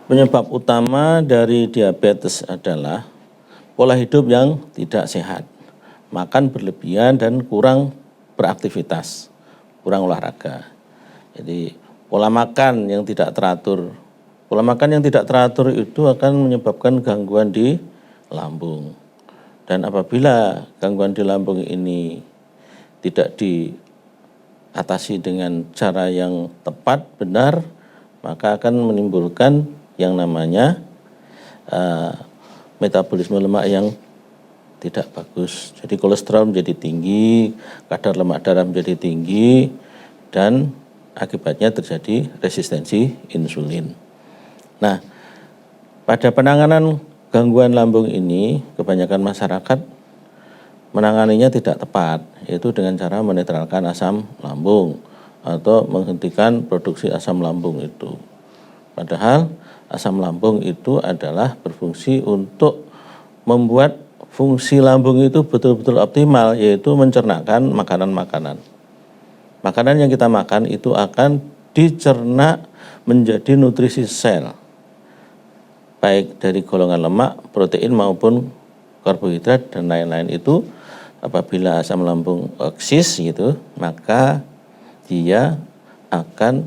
Penyebab utama dari diabetes adalah pola hidup yang tidak sehat, makan berlebihan dan kurang beraktivitas, kurang olahraga. Jadi pola makan yang tidak teratur, itu akan menyebabkan gangguan di lambung. Dan apabila gangguan di lambung ini tidak diatasi dengan cara yang tepat, benar, maka akan menimbulkan yang namanya metabolisme lemak yang tidak bagus. Jadi kolesterol menjadi tinggi, kadar lemak darah menjadi tinggi, dan akibatnya terjadi resistensi insulin. Nah, pada penanganan gangguan lambung ini, kebanyakan masyarakat menanganinya tidak tepat, yaitu dengan cara menetralkan asam lambung atau menghentikan produksi asam lambung itu. Padahal asam lambung itu adalah berfungsi untuk membuat fungsi lambung itu betul-betul optimal, yaitu mencernahkan makanan-makanan. Makanan yang kita makan itu akan dicerna menjadi nutrisi sel, baik dari golongan lemak, protein maupun karbohidrat dan lain-lain itu. Apabila asam lambung eksis gitu, maka dia akan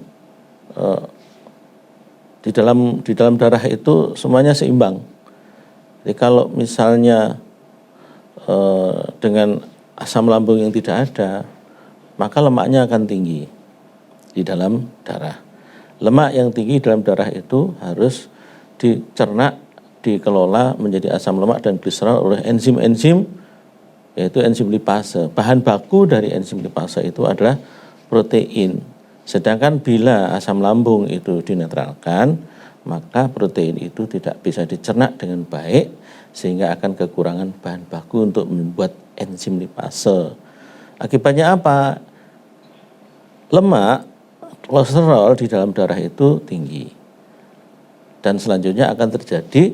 di dalam darah itu semuanya seimbang. Jadi kalau misalnya dengan asam lambung yang tidak ada, maka lemaknya akan tinggi di dalam darah. Lemak yang tinggi dalam darah itu harus dicerna, dikelola menjadi asam lemak dan gliserol oleh enzim-enzim, yaitu enzim lipase. Bahan baku dari enzim lipase itu adalah protein. Sedangkan bila asam lambung itu dinetralkan, maka protein itu tidak bisa dicerna dengan baik, sehingga akan kekurangan bahan baku untuk membuat enzim lipase. Akibatnya apa? Lemak, kolesterol di dalam darah itu tinggi. Dan selanjutnya akan terjadi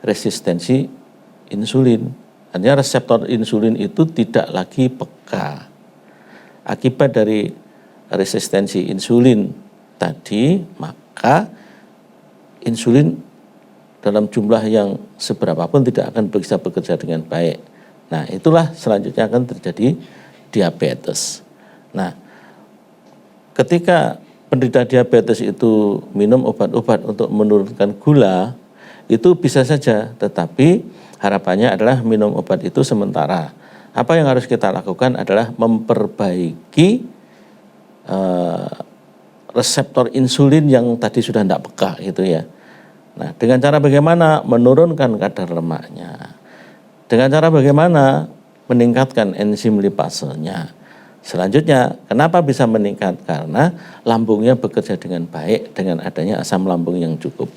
resistensi insulin. Artinya reseptor insulin itu tidak lagi peka. Akibat dari resistensi insulin tadi, maka insulin dalam jumlah yang seberapapun tidak akan bisa bekerja dengan baik. Nah, itulah selanjutnya akan terjadi diabetes. Nah, ketika penderita diabetes itu minum obat-obat untuk menurunkan gula, itu bisa saja, tetapi harapannya adalah minum obat itu sementara. Apa yang harus kita lakukan adalah memperbaiki reseptor insulin yang tadi sudah tidak peka gitu ya. Nah, dengan cara bagaimana? Menurunkan kadar lemaknya. Dengan cara bagaimana? Meningkatkan enzim lipasenya. Selanjutnya, kenapa bisa meningkat? Karena lambungnya bekerja dengan baik dengan adanya asam lambung yang cukup.